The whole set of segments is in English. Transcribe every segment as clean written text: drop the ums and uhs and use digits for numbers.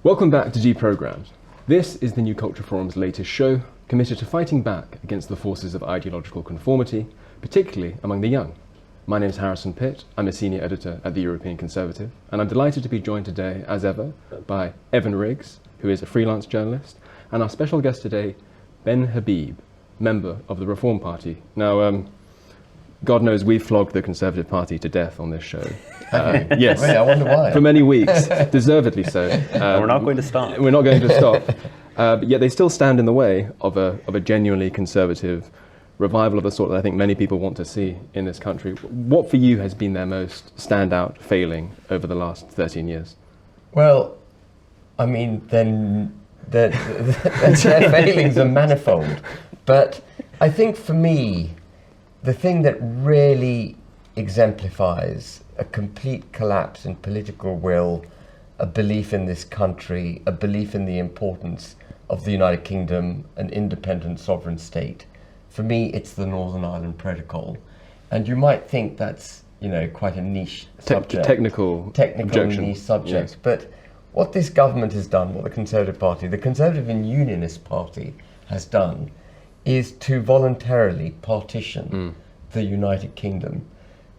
Welcome back to Deprogrammed. This is the New Culture Forum's latest show, committed to fighting back against the forces of ideological conformity, particularly among the young. My name is Harrison Pitt, I'm a senior editor at the European Conservative, and I'm delighted to be joined today, as ever, by Evan Riggs, who is a freelance journalist, and our special guest today, Ben Habib, member of the Reform Party. Now, God knows we've flogged the Conservative Party to death on this show. Yes. Wait, I wonder why. For many weeks, deservedly so. We're not going to stop. We're not going to stop. But yet they still stand in the way of a genuinely conservative revival of the sort that I think many people want to see in this country. What for you has been their most standout failing over the last 13 years? Well, I mean, then their failings are manifold. But I think for me, the thing that really exemplifies a complete collapse in political will, a belief in this country, a belief in the importance of the United Kingdom, an independent sovereign state. For me, it's the Northern Ireland Protocol. And you might think that's, quite a niche subject. Technical objection. Niche subject. Yes. But what this government has done, what the Conservative Party, the Conservative and Unionist Party has done, is to voluntarily partition the United Kingdom.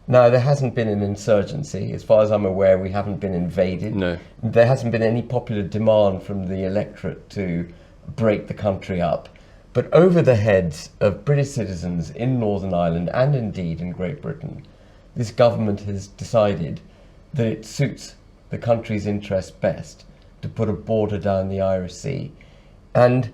Now, there hasn't been an insurgency. As far as I'm aware, we haven't been invaded. No. There hasn't been any popular demand from the electorate to break the country up. But over the heads of British citizens in Northern Ireland, and indeed in Great Britain, this government has decided that it suits the country's interests best to put a border down the Irish Sea. And,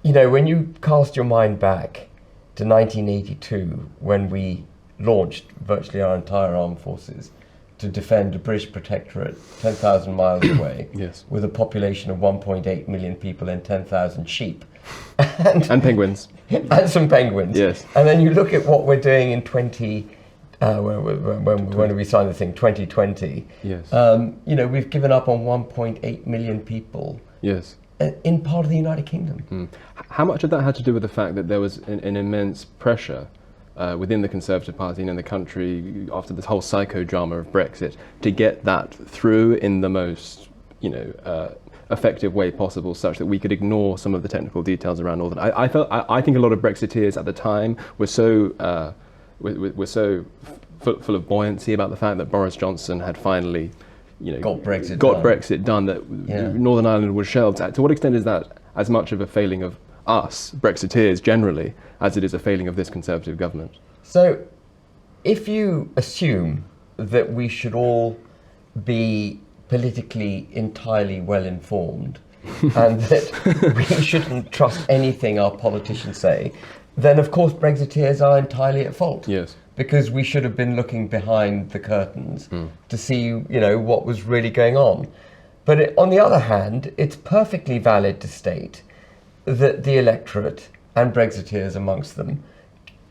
when you cast your mind back to 1982, when we launched virtually our entire armed forces to defend a British protectorate 10,000 miles away, Yes. with a population of 1.8 million people and 10,000 sheep. And penguins. And some penguins. Yes. And then you look at what we're doing in when we signed the thing, 2020. Yes. We've given up on 1.8 million people. Yes. In part of the United Kingdom. How much of that had to do with the fact that there was an immense pressure within the Conservative Party and in the country after this whole psychodrama of Brexit to get that through in the most, effective way possible, such that we could ignore some of the technical details around Northern? I think a lot of Brexiteers at the time were so full of buoyancy about the fact that Boris Johnson had finally got Brexit done, that Northern Ireland was shelved. To what extent is that as much of a failing of us, Brexiteers generally, as it is a failing of this Conservative government? So, if you assume that we should all be politically entirely well informed and that we shouldn't trust anything our politicians say, then of course Brexiteers are entirely at fault. Yes. Because we should have been looking behind the curtains to see, what was really going on. But on the other hand, it's perfectly valid to state that the electorate, and Brexiteers amongst them,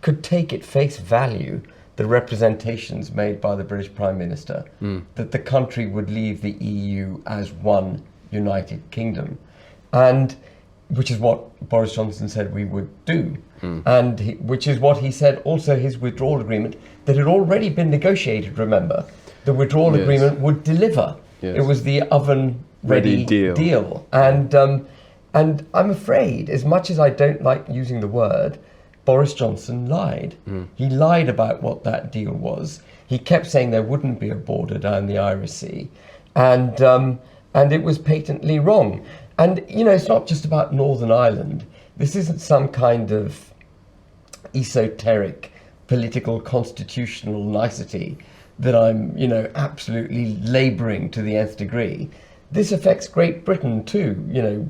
could take at face value the representations made by the British Prime Minister that the country would leave the EU as one United Kingdom, and which is what Boris Johnson said we would do, and which is what he said also his withdrawal agreement that had already been negotiated, remember. The withdrawal agreement would deliver. Yes. It was the oven-ready deal. And I'm afraid, as much as I don't like using the word, Boris Johnson lied. He lied about what that deal was. He kept saying there wouldn't be a border down the Irish Sea, and it was patently wrong. And it's not just about Northern Ireland. This isn't some kind of esoteric political constitutional nicety that I'm absolutely labouring to the nth degree. This affects Great Britain too,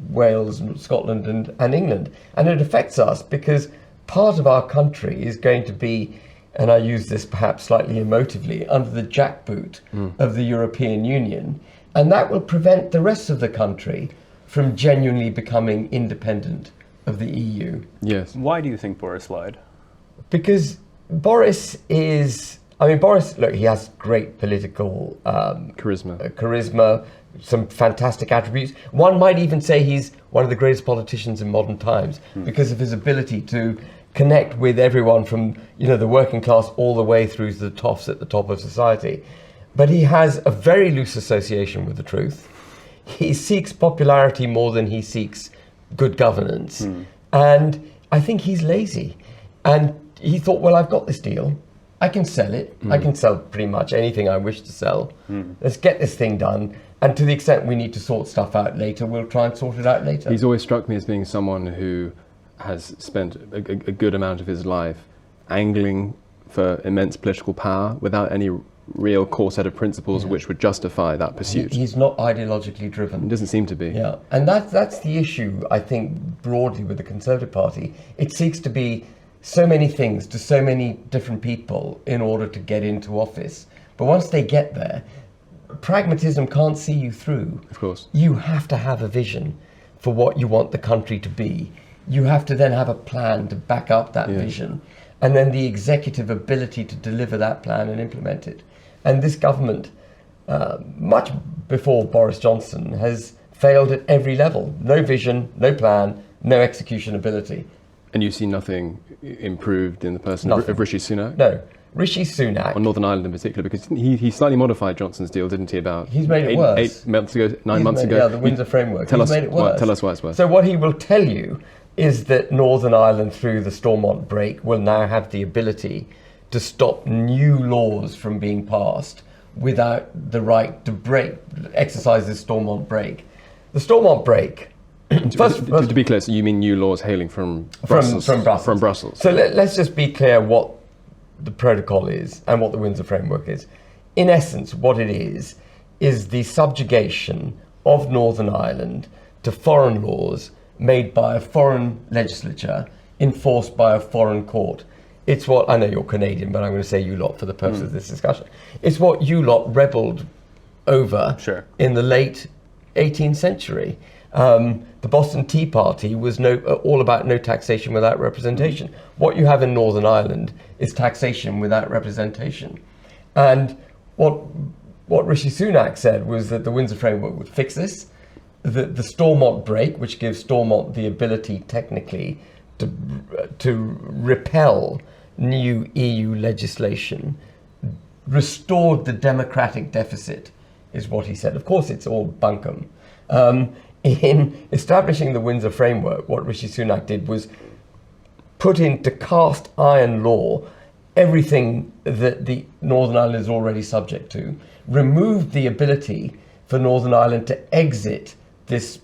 Wales, Scotland and England. And it affects us because part of our country is going to be, and I use this perhaps slightly emotively, under the jackboot of the European Union. And that will prevent the rest of the country from genuinely becoming independent of the EU. Yes. Why do you think Boris lied? Because Boris, look, he has great political charisma, some fantastic attributes. One might even say he's one of the greatest politicians in modern times because of his ability to connect with everyone from, the working class all the way through to the toffs at the top of society. But he has a very loose association with the truth. He seeks popularity more than he seeks good governance. And I think he's lazy. And he thought, well, I've got this deal. I can sell it. I can sell pretty much anything I wish to sell. Let's get this thing done. And to the extent we need to sort stuff out later, we'll try and sort it out later. He's always struck me as being someone who has spent a good amount of his life angling for immense political power without any real core set of principles which would justify that pursuit. He's not ideologically driven. He doesn't seem to be. Yeah, and that's the issue, I think, broadly with the Conservative Party. It seeks to be so many things to so many different people in order to get into office. But once they get there, pragmatism can't see you through. Of course. You have to have a vision for what you want the country to be. You have to then have a plan to back up that vision, and then the executive ability to deliver that plan and implement it. And this government, much before Boris Johnson, has failed at every level. No vision, no plan, no execution ability. And you see nothing improved in the person of Rishi Sunak? No. Rishi Sunak. On Northern Ireland in particular, because he slightly modified Johnson's deal, didn't he, about He's made it worse. 8 months ago, 9 months ago? Yeah, the Windsor Framework. He's made it worse. Tell us why it's worse. So what he will tell you is that Northern Ireland, through the Stormont break, will now have the ability to stop new laws from being passed without the right to exercise this Stormont break. The Stormont break... to be clear, so you mean new laws hailing from Brussels? From Brussels. So let's just be clear what the protocol is and what the Windsor Framework is. In essence, what it is the subjugation of Northern Ireland to foreign laws made by a foreign legislature, enforced by a foreign court. It's what, I know you're Canadian, but I'm going to say you lot for the purpose of this discussion. It's what you lot rebelled over in the late 18th century. The Boston Tea Party was all about no taxation without representation. What you have in Northern Ireland is taxation without representation. And what Rishi Sunak said was that the Windsor Framework would fix this. The Stormont break, which gives Stormont the ability technically to repel new EU legislation, restored the democratic deficit, is what he said. Of course, it's all bunkum. In establishing the Windsor Framework, what Rishi Sunak did was put into cast iron law everything that the Northern Ireland is already subject to, removed the ability for Northern Ireland to exit this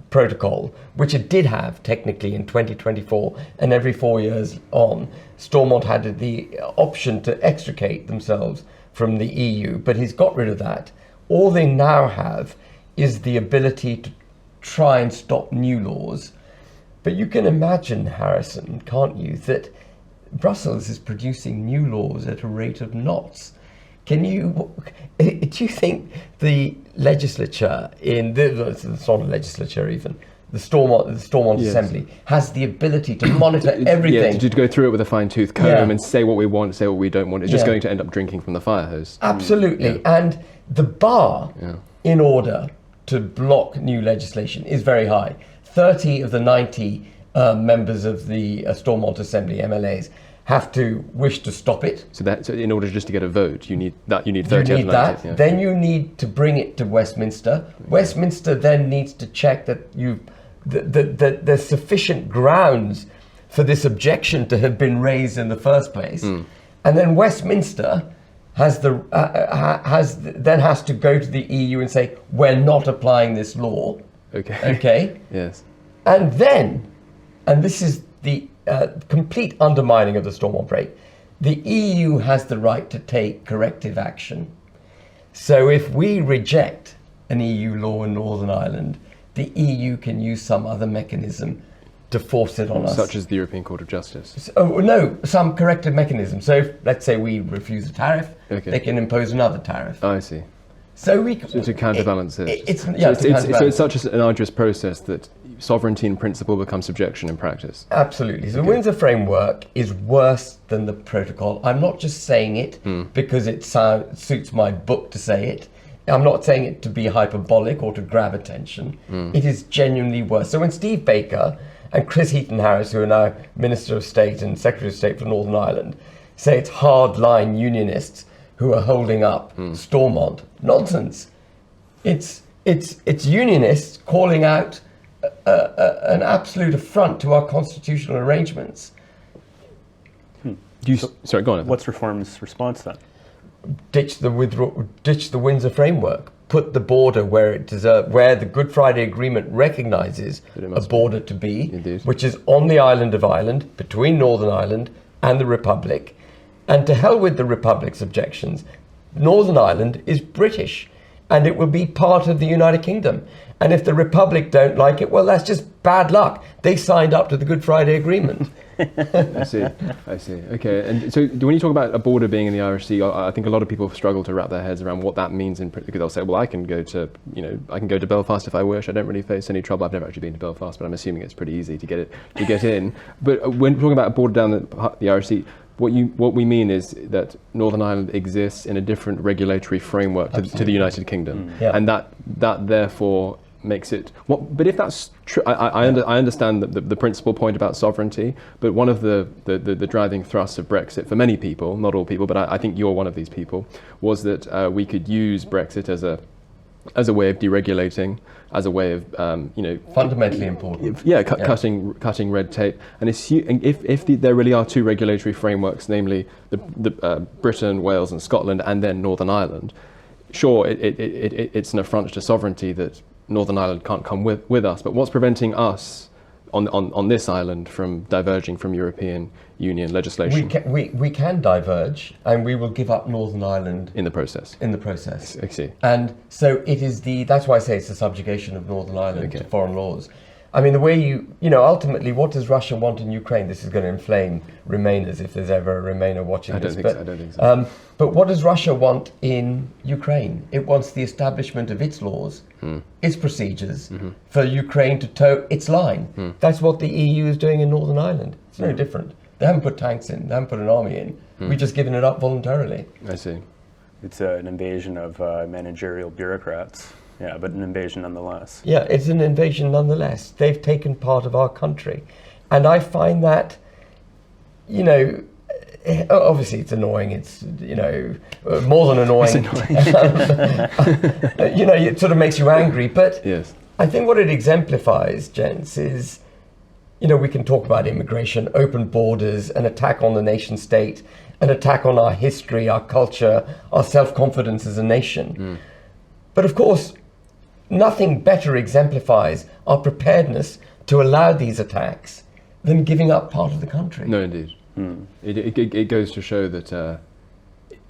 protocol, which it did have technically in 2024, and every 4 years on, Stormont had the option to extricate themselves from the EU, but he's got rid of that. All they now have is the ability to try and stop new laws. But you can imagine, Harrison, can't you, that Brussels is producing new laws at a rate of knots. Do you think the legislature it's not a legislature even, the Stormont Assembly has the ability to monitor everything? Yeah, to go through it with a fine-tooth comb and say what we want, say what we don't want. It's just going to end up drinking from the fire hose. Absolutely. And the bar in order to block new legislation is very high. 30 of the 90 members of the Stormont Assembly, MLAs, have to wish to stop it. So in order just to get a vote, you need 30 of the 90. Yeah. Then you need to bring it to Westminster. Westminster then needs to check that there's sufficient grounds for this objection to have been raised in the first place. And then Westminster has to go to the EU and say, we're not applying this law. Okay. Yes. And this is the complete undermining of the Stormont break, the EU has the right to take corrective action. So if we reject an EU law in Northern Ireland, the EU can use some other mechanism to force it on us. Such as the European Court of Justice? No, some corrective mechanism. So if, let's say we refuse a tariff, they can impose another tariff. I see. So to counterbalance it. So it's such an arduous process that sovereignty in principle becomes subjection in practice. Absolutely. So the Windsor Framework is worse than the protocol. I'm not just saying it because it suits my book to say it. I'm not saying it to be hyperbolic or to grab attention. It is genuinely worse. So when Steve Baker and Chris Heaton-Harris, who are now Minister of State and Secretary of State for Northern Ireland, say it's hardline unionists who are holding up Stormont. Nonsense. It's unionists calling out an absolute affront to our constitutional arrangements. Sorry, go on. What's Reform's response then? Ditch the Windsor framework. Put the border where it deserves, where the Good Friday Agreement recognises a border to be, which is on the island of Ireland, between Northern Ireland and the Republic. And to hell with the Republic's objections. Northern Ireland is British, and it will be part of the United Kingdom. And if the Republic don't like it, well, that's just bad luck. They signed up to the Good Friday Agreement. I see. Okay, and so when you talk about a border being in the Irish Sea, I think a lot of people struggle to wrap their heads around what that means. Because they'll say, "Well, I can go to Belfast if I wish. I don't really face any trouble. I've never actually been to Belfast, but I'm assuming it's pretty easy to get in." But when talking about a border down the Irish Sea, what we mean is that Northern Ireland exists in a different regulatory framework to the United Kingdom, and that therefore makes it. But if that's true, I understand the principal point about sovereignty. But one of the driving thrusts of Brexit for many people, not all people, but I think you're one of these people, was that we could use Brexit as a way of deregulating, as a way of fundamentally important. Cutting red tape, and if there really are two regulatory frameworks, namely the Britain, Wales, and Scotland, and then Northern Ireland. Sure, it's an affront to sovereignty that Northern Ireland can't come with us, but what's preventing us on this island from diverging from European Union legislation? We can diverge, and we will give up Northern Ireland in the process. I see. And so it is that's why I say it's the subjugation of Northern Ireland to foreign laws. I mean, the way ultimately, what does Russia want in Ukraine? This is going to inflame Remainers if there's ever a Remainer watching this. I don't think so. But what does Russia want in Ukraine? It wants the establishment of its laws, its procedures, for Ukraine to toe its line. That's what the EU is doing in Northern Ireland. It's no different. They haven't put tanks in. They haven't put an army in. We've just given it up voluntarily. I see. It's an invasion of managerial bureaucrats. Yeah, but an invasion nonetheless. Yeah, it's an invasion nonetheless. They've taken part of our country. And I find that, obviously it's annoying. It's, more than annoying. It sort of makes you angry. But yes. I think what it exemplifies, gents, is, we can talk about immigration, open borders, an attack on the nation state, an attack on our history, our culture, our self-confidence as a nation. But of course, nothing better exemplifies our preparedness to allow these attacks than giving up part of the country. No, indeed. It goes to show that to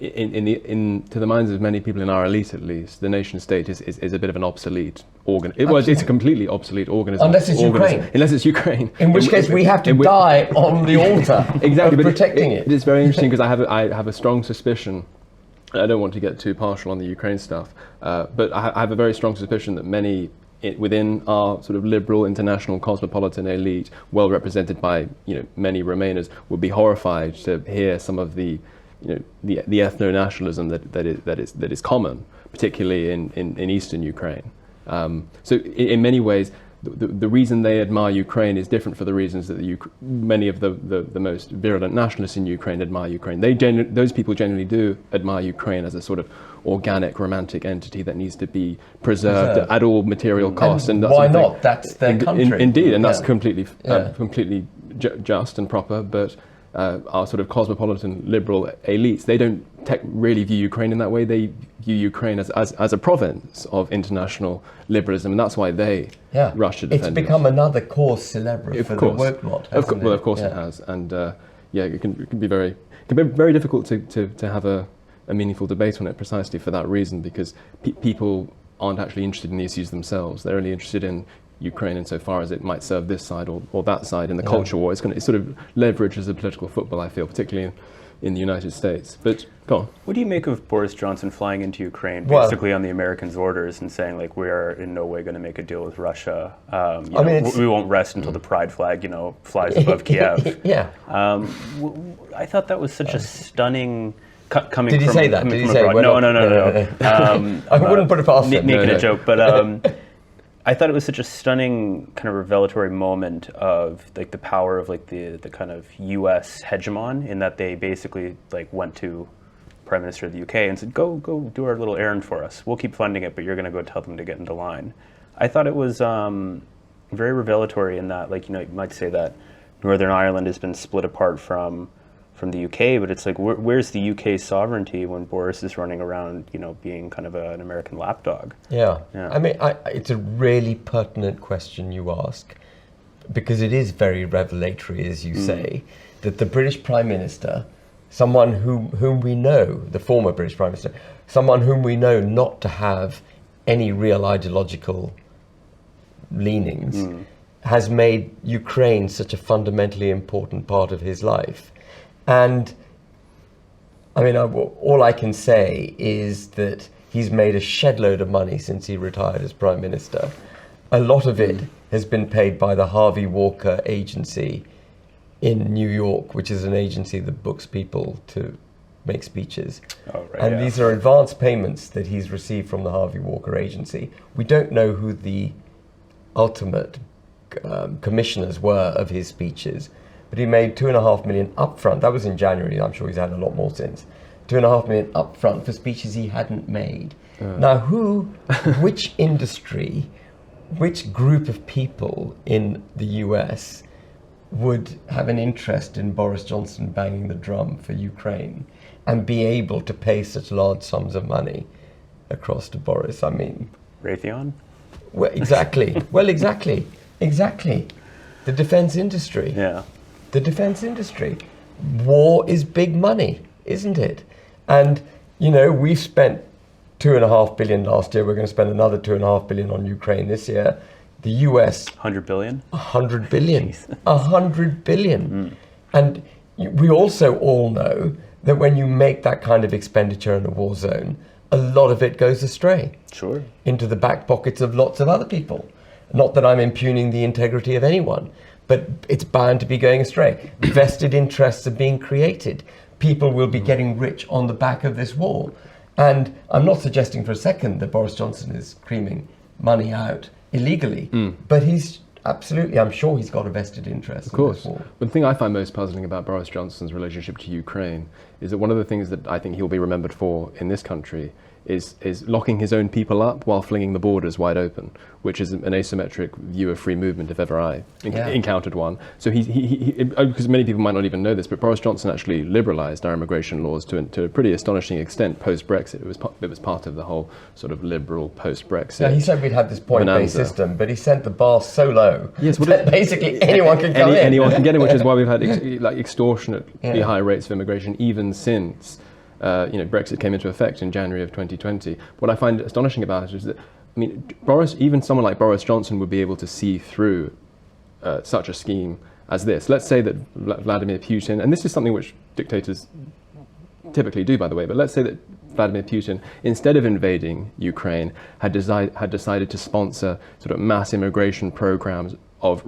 the minds of many people in our elite, at least, the nation state is a bit of an obsolete organ. It's a completely obsolete organism. Unless it's Ukraine. In which case we have to die on the altar of protecting it. It's very interesting because I have a strong suspicion. I don't want to get too partial on the Ukraine stuff, but I have a very strong suspicion that many within our sort of liberal international cosmopolitan elite, well represented by many Remainers, would be horrified to hear some of the ethno-nationalism that is common, particularly in eastern Ukraine. So in many ways, the reason they admire Ukraine is different for the reasons that many of the most virulent nationalists in Ukraine admire Ukraine. Those people generally do admire Ukraine as a sort of organic, romantic entity that needs to be preserved at all material costs. And why not? That's their country. Indeed, and that's completely just and proper. But our sort of cosmopolitan liberal elites, they don't really view Ukraine in that way. They view Ukraine as a province of international liberalism, and that's why they rush to defend it. It's become another cause célèbre for the woke lot, hasn't it? Well, of course it has, and it can be very difficult to have a meaningful debate on it precisely for that reason, because people aren't actually interested in the issues themselves. They're only interested in Ukraine insofar as it might serve this side or that side in the culture war. It's sort of leveraged as a political football, I feel, particularly in the United States. But go on. What do you make of Boris Johnson flying into Ukraine, basically on the Americans' orders, and saying, like, we are in no way going to make a deal with Russia. We won't rest until the pride flag, flies above Kiev. I thought that was such a stunning... coming Did he from, say that? Did he say? No. I wouldn't put it past him. Making a joke, but I thought it was such a stunning kind of revelatory moment of like the power of like the kind of U.S. hegemon, in that they basically like went to Prime Minister of the UK and said, go do our little errand for us. We'll keep funding it, but you're going to go tell them to get into line. I thought it was very revelatory in that, like, you know, you might say that Northern Ireland has been split apart from the UK, but it's like, where's the UK sovereignty when Boris is running around, you know, being kind of an American lapdog? Yeah. I mean, it's a really pertinent question you ask, because it is very revelatory, as you say, that the British Prime Minister, someone whom we know, the former British Prime Minister, someone whom we know not to have any real ideological leanings, has made Ukraine such a fundamentally important part of his life. And I mean, all I can say is that he's made a shed load of money since he retired as Prime Minister. A lot of it has been paid by the Harvey Walker Agency in New York, which is an agency that books people to make speeches. These are advance payments that he's received from the Harvey Walker Agency. We don't know who the ultimate commissioners were of his speeches, but he made $2.5 million upfront. That was in January. I'm sure he's had a lot more since. $2.5 million upfront for speeches he hadn't made. Now, which industry, which group of people in the US would have an interest in Boris Johnson banging the drum for Ukraine and be able to pay such large sums of money across to Boris? I mean, Raytheon? Well, exactly. Exactly. The defense industry. Yeah. The defense industry. War is big money, isn't it? And, you know, we've spent $2.5 billion last year. We're going to spend another $2.5 billion on Ukraine this year. The US... 100 billion? 100 billion. 100 billion. And we also all know that when you make that kind of expenditure in a war zone, a lot of it goes astray. Sure. Into the back pockets of lots of other people. Not that I'm impugning the integrity of anyone, but it's bound to be going astray. Vested interests are being created. People will be getting rich on the back of this war. And I'm not suggesting for a second that Boris Johnson is creaming money out illegally, but he's absolutely, I'm sure he's got a vested interest in this war. But the thing I find most puzzling about Boris Johnson's relationship to Ukraine is that one of the things that I think he'll be remembered for in this country is locking his own people up while flinging the borders wide open, which is an asymmetric view of free movement if ever I encountered one. So because many people might not even know this, but Boris Johnson actually liberalised our immigration laws to a pretty astonishing extent post-Brexit. It was part of the whole sort of liberal post-Brexit. Yeah, he said we'd have this point-based system, but he sent the bar so low that basically anyone can come in. Anyone can get in, which is why we've had extortionately high rates of immigration even since Brexit came into effect in January of 2020. What I find astonishing about it is that, I mean, even someone like Boris Johnson would be able to see through such a scheme as this. Let's say that Vladimir Putin, and this is something which dictators typically do, by the way, but let's say that Vladimir Putin, instead of invading Ukraine, had decided to sponsor sort of mass immigration programs of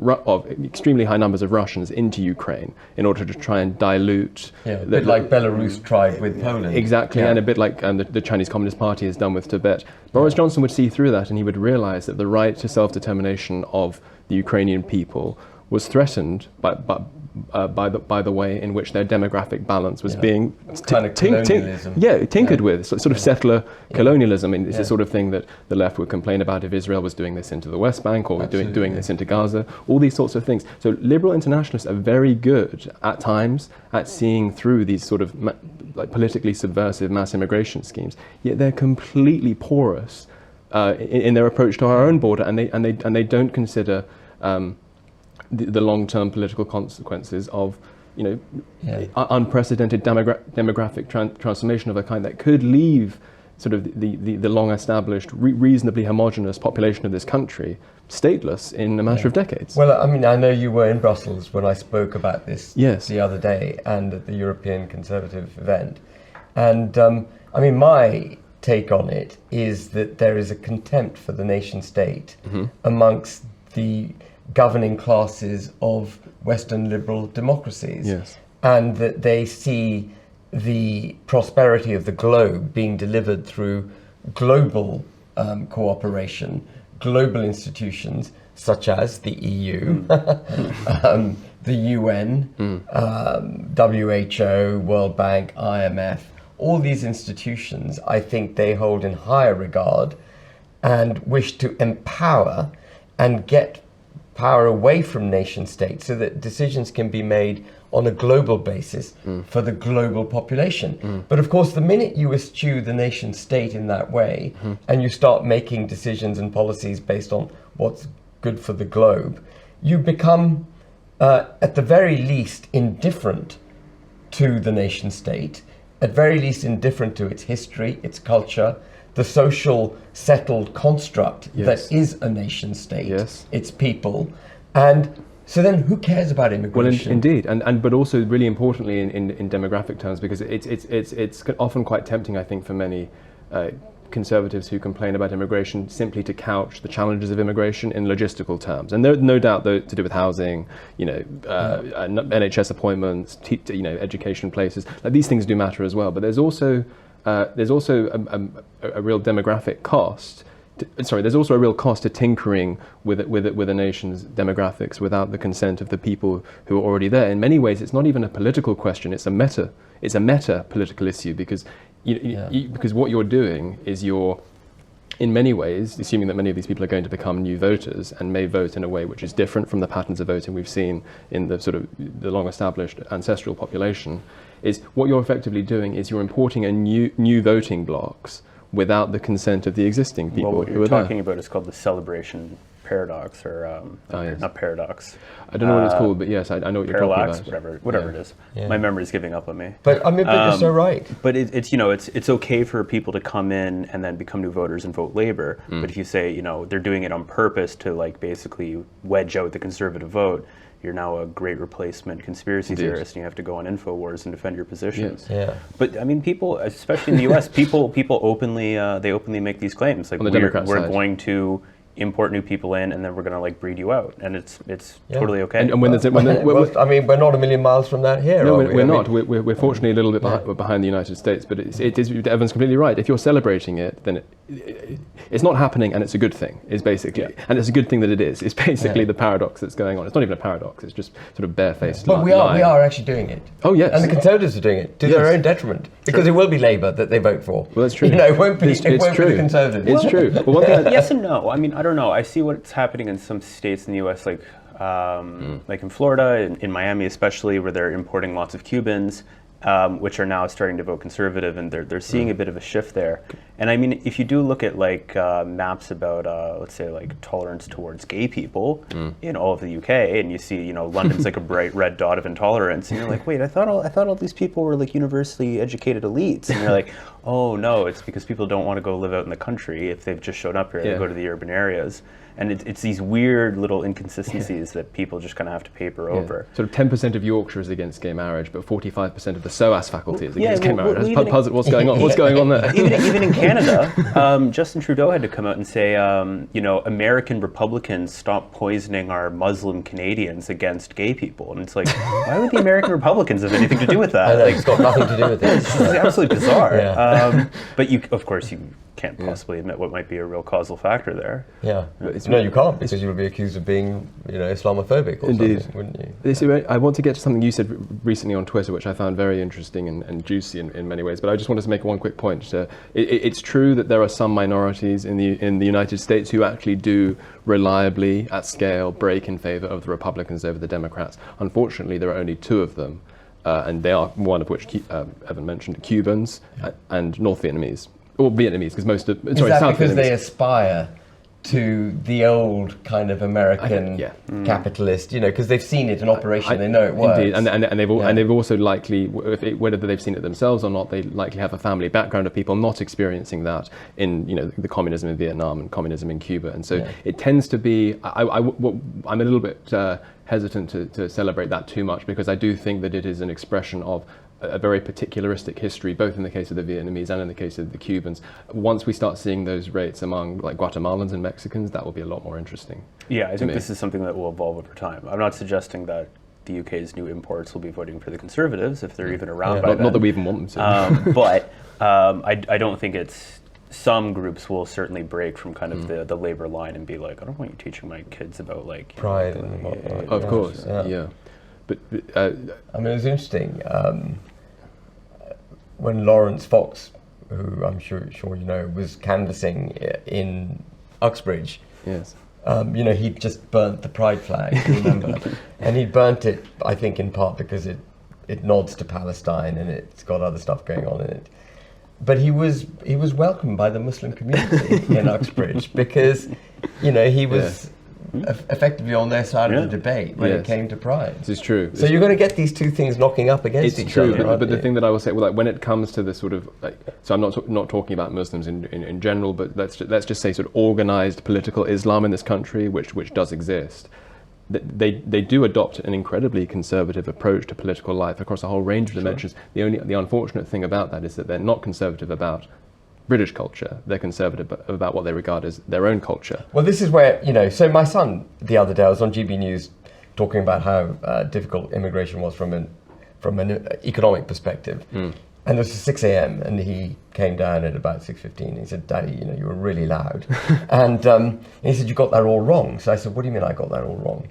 extremely high numbers of Russians into Ukraine in order to try and dilute... a bit like Belarus tried with Poland. Exactly, and a bit like the Chinese Communist Party has done with Tibet. Boris Johnson would see through that, and he would realise that the right to self-determination of the Ukrainian people was threatened by the way in which their demographic balance was being tinkered with, sort of settler colonialism. I mean, it's the sort of thing that the left would complain about if Israel was doing this into the West Bank or doing this into Gaza, all these sorts of things. So liberal internationalists are very good at times at seeing through these sort of politically subversive mass immigration schemes, yet they're completely porous in their approach to our own border, and they don't consider the long-term political consequences of, unprecedented demographic transformation of a kind that could leave sort of the long-established, reasonably homogenous population of this country stateless in a matter of decades. Well, I mean, I know you were in Brussels when I spoke about this the other day and at the European Conservative event. And, I mean, my take on it is that there is a contempt for the nation-state amongst the governing classes of Western liberal democracies, and that they see the prosperity of the globe being delivered through global cooperation, global institutions such as the EU, the UN, WHO, World Bank, IMF, all these institutions, I think they hold in higher regard and wish to empower and get power away from nation states so that decisions can be made on a global basis for the global population. But of course, the minute you eschew the nation state in that way and you start making decisions and policies based on what's good for the globe, you become, at the very least, indifferent to the nation state, at very least indifferent to its history, its culture, the social settled construct that is a nation state, its people. And so then who cares about immigration? Well, indeed, and but also really importantly in demographic terms, because it's often quite tempting, I think, for many conservatives who complain about immigration simply to couch the challenges of immigration in logistical terms, and there's no doubt though to do with housing, NHS appointments, education places. Like, these things do matter as well, but there's also a real demographic cost. There's also a real cost to tinkering with a nation's demographics without the consent of the people who are already there. In many ways, it's not even a political question; it's a meta political issue, because because what you're doing is you're, in many ways, assuming that many of these people are going to become new voters and may vote in a way which is different from the patterns of voting we've seen in the sort of the long-established ancestral population, is what you're effectively doing is you're importing a new voting blocks without the consent of the existing people. Well, what you're talking about is called the celebration paradox, or not paradox. I don't know what it's called, but yes, I know what you're talking about. Whatever it is. Yeah. My memory's giving up on me. But I mean, but you're so right. But it's okay for people to come in and then become new voters and vote Labour. But if you say they're doing it on purpose to basically wedge out the Conservative vote, you're now a great replacement conspiracy theorist, and you have to go on InfoWars and defend your positions. Yes. Yeah. But I mean, people, especially in the U.S., people openly make these claims, like we're going to import new people in, and then we're going to breed you out, and it's totally okay. And when I mean, we're not a million miles from that here. No, are we? We're not. We're fortunately a little bit behind the United States, but Evan's completely right. If you're celebrating it, then it's not happening, and it's a good thing. Is basically, and it's a good thing that it is. It's basically the paradox that's going on. It's not even a paradox. It's just sort of barefaced. But we are actually doing it. Oh yes. And the Conservatives are doing it to their own detriment, because it will be Labour that they vote for. Well, that's true. It won't be the Conservatives. It's true. Well, one thing yes and no. I mean, I don't know. I see what's happening in some states in the U.S., like in Florida, in Miami especially, where they're importing lots of Cubans, which are now starting to vote Conservative, and they're seeing a bit of a shift there. And I mean, if you do look at maps about let's say tolerance towards gay people in all of the UK, and you see London's like a bright red dot of intolerance, and you're like, wait, I thought all these people were universally educated elites, and you're like, oh no, it's because people don't want to go live out in the country if they've just shown up here. They go to the urban areas. And it's these weird little inconsistencies that people just kind of have to paper over. Sort of 10% of Yorkshire is against gay marriage, but 45% of the SOAS faculty is against gay marriage. What's going on? What's going on there? Even in Canada, Justin Trudeau had to come out and say, American Republicans stop poisoning our Muslim Canadians against gay people. And it's like, why would the American Republicans have anything to do with that? It's got nothing to do with it. It's absolutely bizarre. Yeah. But of course, you can't possibly admit what might be a real causal factor there. Yeah. No, you can't, because you would be accused of being, Islamophobic or something, wouldn't you? I want to get to something you said recently on Twitter, which I found very interesting and juicy in many ways. But I just wanted to make one quick point. It's true that there are some minorities in the United States who actually do reliably, at scale, break in favour of the Republicans over the Democrats. Unfortunately, there are only two of them, and they are, one of which Evan mentioned, Cubans and North Vietnamese. Or Vietnamese, because most of... Is that because they aspire to the old kind of American capitalist, because they've seen it in operation, they know it works. Indeed, and they've also likely, whether they've seen it themselves or not, they likely have a family background of people not experiencing that in the communism in Vietnam and communism in Cuba, and so it tends to be. I'm a little bit hesitant to celebrate that too much, because I do think that it is an expression of a very particularistic history, both in the case of the Vietnamese and in the case of the Cubans. Once we start seeing those rates among Guatemalans and Mexicans, that will be a lot more interesting. Yeah, I think this is something that will evolve over time. I'm not suggesting that the UK's new imports will be voting for the Conservatives if they're even around by then. Not that we even want them to. But I don't think it's some groups will certainly break from kind of the labor line and be like, I don't want you teaching my kids about like pride and whatnot. Of course, yeah. But I mean, it was interesting when Lawrence Fox, who I'm sure you know, was canvassing in Uxbridge. Yes. He just burnt the pride flag, remember? And he burnt it, I think, in part because it nods to Palestine and it's got other stuff going on in it. But he was welcomed by the Muslim community in Uxbridge because, he was effectively on their side of the debate when it came to pride. This is true. So you're going to get these two things knocking up against each other. It's true, but the thing that I will say, when it comes to this sort of, so I'm not talking about Muslims in general, but let's just say sort of organised political Islam in this country, which does exist. They do adopt an incredibly conservative approach to political life across a whole range of dimensions. The unfortunate thing about that is that they're not conservative about British culture. They're conservative about what they regard as their own culture. Well, this is where, so my son the other day, I was on GB News talking about how difficult immigration was from an economic perspective. And it was 6 a.m. and he came down at about 6:15. He said, Daddy, you were really loud. And he said, you got that all wrong. So I said, what do you mean I got that all wrong?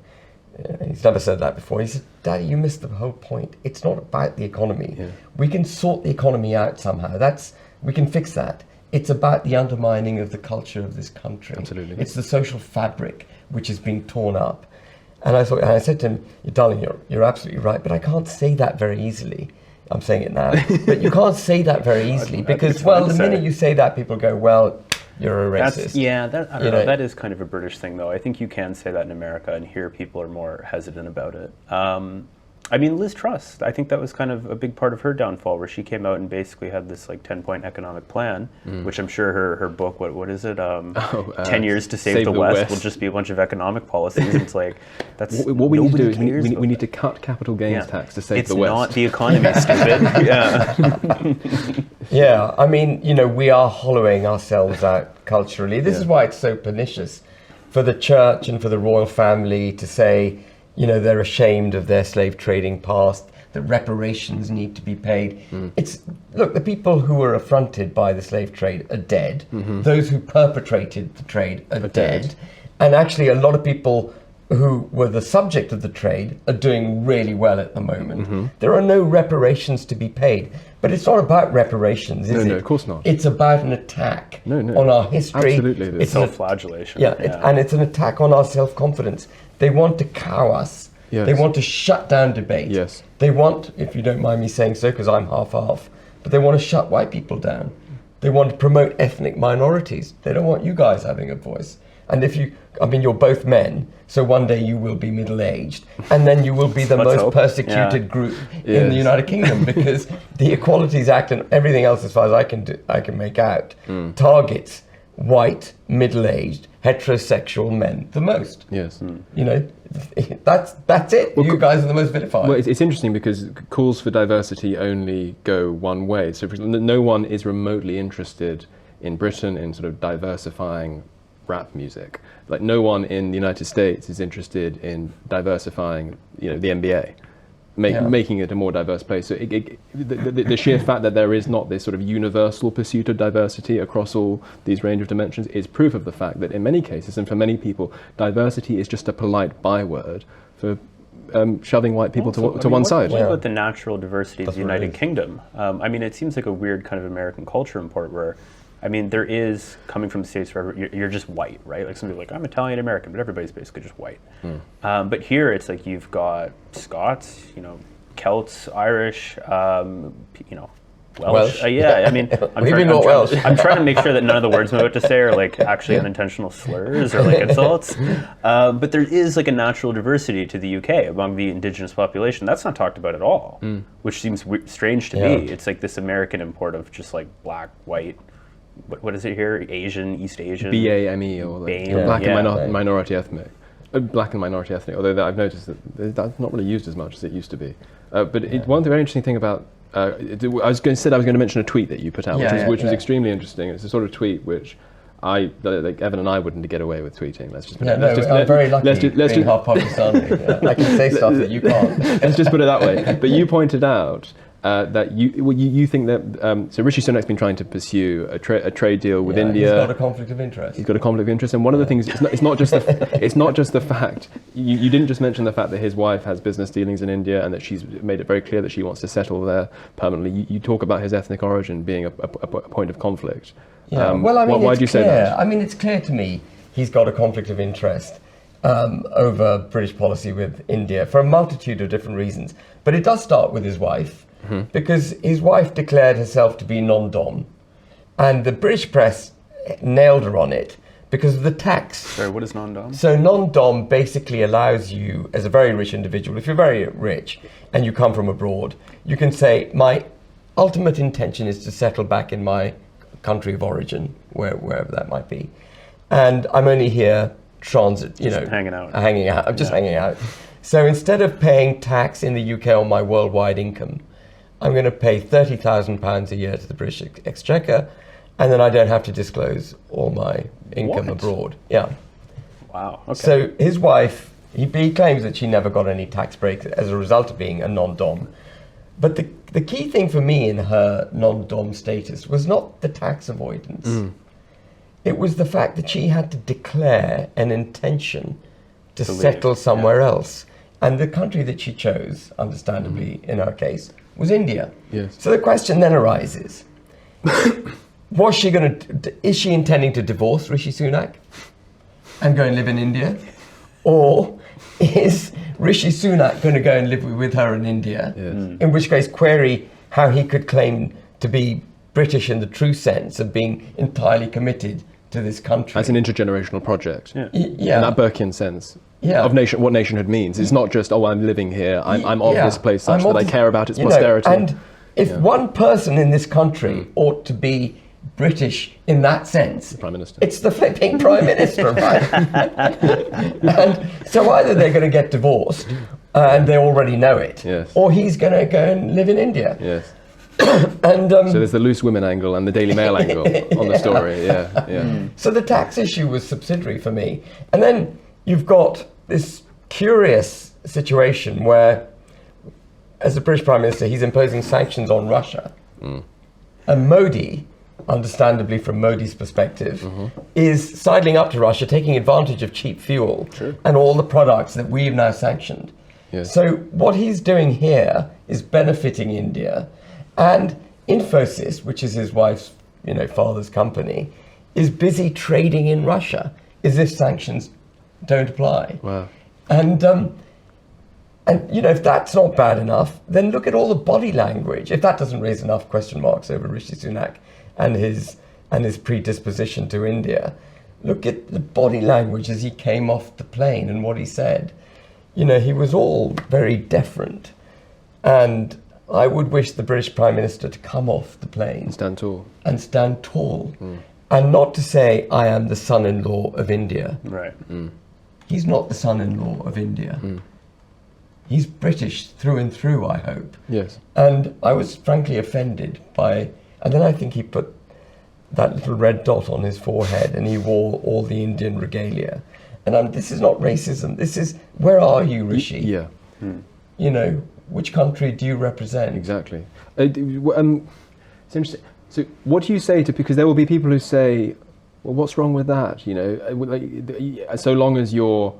And he's never said that before. He said, Daddy, you missed the whole point. It's not about the economy. Yeah. We can sort the economy out somehow. We can fix that. It's about the undermining of the culture of this country. Absolutely. It's the social fabric which is being torn up. And I said to him, darling, you're absolutely right, but I can't say that very easily. I'm saying it now. But you can't say that very easily because, the minute you say that, people go, well, you're a racist. I don't know. That is kind of a British thing, though. I think you can say that in America, and here people are more hesitant about it. I mean, Liz Truss, I think that was kind of a big part of her downfall, where she came out and basically had this 10-point economic plan, which I'm sure her book, what is it? 10 years to save the West will just be a bunch of economic policies. It's like, that's what we need to do is we need to cut capital gains tax to save the West. It's not the economy, stupid. Yeah, I mean, we are hollowing ourselves out culturally. This is why it's so pernicious for the church and for the royal family to say, they're ashamed of their slave trading past, that reparations need to be paid. Look, the people who were affronted by the slave trade are dead. Those who perpetrated the trade are dead. And actually, a lot of people who were the subject of the trade are doing really well at the moment. There are no reparations to be paid. But it's not about reparations, is it? No, of course not. It's about an attack on our history. Absolutely. It's self-flagellation. And it's an attack on our self-confidence. They want to cow us. Yes. They want to shut down debate. Yes. They want, if you don't mind me saying so, because I'm half-half, but they want to shut white people down. They want to promote ethnic minorities. They don't want you guys having a voice. And you're both men, so one day you will be middle-aged, and then you will be the most persecuted group in the United Kingdom, because the Equalities Act and everything else, as far as I can make out, targets white, middle-aged, heterosexual men the most. Yes. That's it. You guys are the most vilified. Well, it's interesting because calls for diversity only go one way. So no one is remotely interested in Britain in sort of diversifying rap music. Like, no one in the United States is interested in diversifying, the NBA, making it a more diverse place. So the sheer fact that there is not this sort of universal pursuit of diversity across all these range of dimensions is proof of the fact that in many cases, and for many people, diversity is just a polite byword for shoving white people to one side. What about the natural diversity of the United Kingdom? It seems like a weird kind of American culture import where, there is, coming from the States, where you're just white, right? Like, some people are like, I'm Italian American, but everybody's basically just white. But here it's like you've got Scots, Celts, Irish, Welsh. I'm trying to make sure that none of the words I'm about to say are actually unintentional slurs or insults. But there is a natural diversity to the UK among the indigenous population. That's not talked about at all, which seems strange to me. It's like this American import of just black, white. What is it here? Asian, East Asian? BAME, or black and minority ethnic. Black and minority ethnic, although I've noticed that that's not really used as much as it used to be. One very interesting thing about, I was going to mention a tweet that you put out, which was extremely interesting. It's a sort of tweet which Evan and I wouldn't get away with tweeting. I'm very lucky being half Pakistani. I can say stuff that you can't. Let's just put it that way. But you pointed out that you think that so Rishi Sunak's been trying to pursue a trade deal with India. He's got a conflict of interest. He's got a conflict of interest, and one of the things it's not just the fact. You didn't just mention the fact that his wife has business dealings in India and that she's made it very clear that she wants to settle there permanently. You talk about his ethnic origin being a point of conflict. Yeah. Well, I mean, why do you say that? I mean, it's clear to me he's got a conflict of interest over British policy with India for a multitude of different reasons. But it does start with his wife, because his wife declared herself to be non-dom, and the British press nailed her on it because of the tax. Sorry, what is non-dom? So non-dom basically allows you, as a very rich individual, if you're very rich and you come from abroad, you can say, my ultimate intention is to settle back in my country of origin, wherever that might be. And I'm only here transit, hanging out. I'm just hanging out. So instead of paying tax in the UK on my worldwide income, I'm going to pay £30,000 a year to the British Exchequer, and then I don't have to disclose all my income abroad. Yeah. Wow. Okay. So his wife, he claims that she never got any tax breaks as a result of being a non-dom. But the key thing for me in her non-dom status was not the tax avoidance. It was the fact that she had to declare an intention to settle somewhere else. And the country that she chose, understandably in her case, was India. Yes. So the question then arises, is she intending to divorce Rishi Sunak and go and live in India? Or is Rishi Sunak going to go and live with her in India? Yes. In which case, query how he could claim to be British in the true sense of being entirely committed to this country. As an intergenerational project. Yeah. In that Burkean sense. Yeah. Of what nationhood means. It's not just, I'm living here, I'm of this place such that I care about its posterity. And if one person in this country ought to be British in that sense, the Prime Minister. It's the flipping Prime Minister, right? And so either they're going to get divorced, and they already know it, or he's going to go and live in India. Yes. And so there's the loose women angle and the Daily Mail angle on the story. So the tax issue was subsidiary for me. And then you've got this curious situation where, as the British Prime Minister, he's imposing sanctions on Russia. And Modi, understandably from Modi's perspective, is sidling up to Russia, taking advantage of cheap fuel and all the products that we've now sanctioned. Yes. So what he's doing here is benefiting India. And Infosys, which is his wife's, father's company, is busy trading in Russia as if sanctions don't apply. Wow. And if that's not bad enough, then look at all the body language. If that doesn't raise enough question marks over Rishi Sunak and his predisposition to India, look at the body language as he came off the plane and what he said. He was all very deferent. And I would wish the British Prime Minister to come off the plane. And stand tall. And not to say, I am the son-in-law of India. Right. He's not the son-in-law of India. He's British through and through, I hope. Yes. And I was frankly offended by... And then I think he put that little red dot on his forehead and he wore all the Indian regalia. And this is not racism. This is, where are you, Rishi? Yeah. Which country do you represent? Exactly. It's interesting. So what do you say because there will be people who say, well, what's wrong with that? So long as your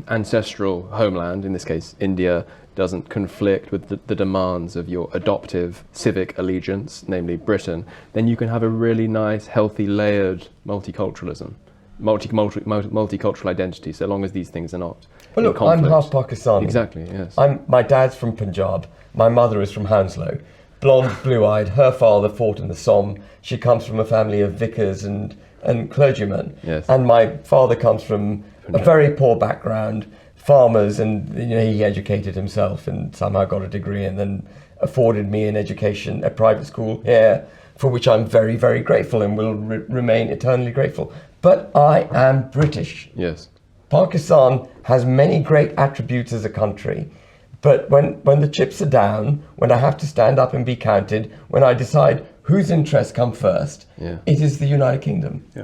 ancestral homeland, in this case India, doesn't conflict with the demands of your adoptive civic allegiance, namely Britain, then you can have a really nice, healthy, layered multiculturalism, multicultural identity, so long as these things are not. Well, look, I'm half Pakistani. Exactly, yes. My dad's from Punjab. My mother is from Hounslow. Blonde, blue-eyed. Her father fought in the Somme. She comes from a family of vicars and clergymen. Yes. And my father comes from a very poor background, farmers, and he educated himself and somehow got a degree and then afforded me an education, a private school here, for which I'm very, very grateful and will remain eternally grateful. But I am British. Yes. Pakistan has many great attributes as a country, but when the chips are down, when I have to stand up and be counted, when I decide whose interests come first, it is the United Kingdom. Yeah.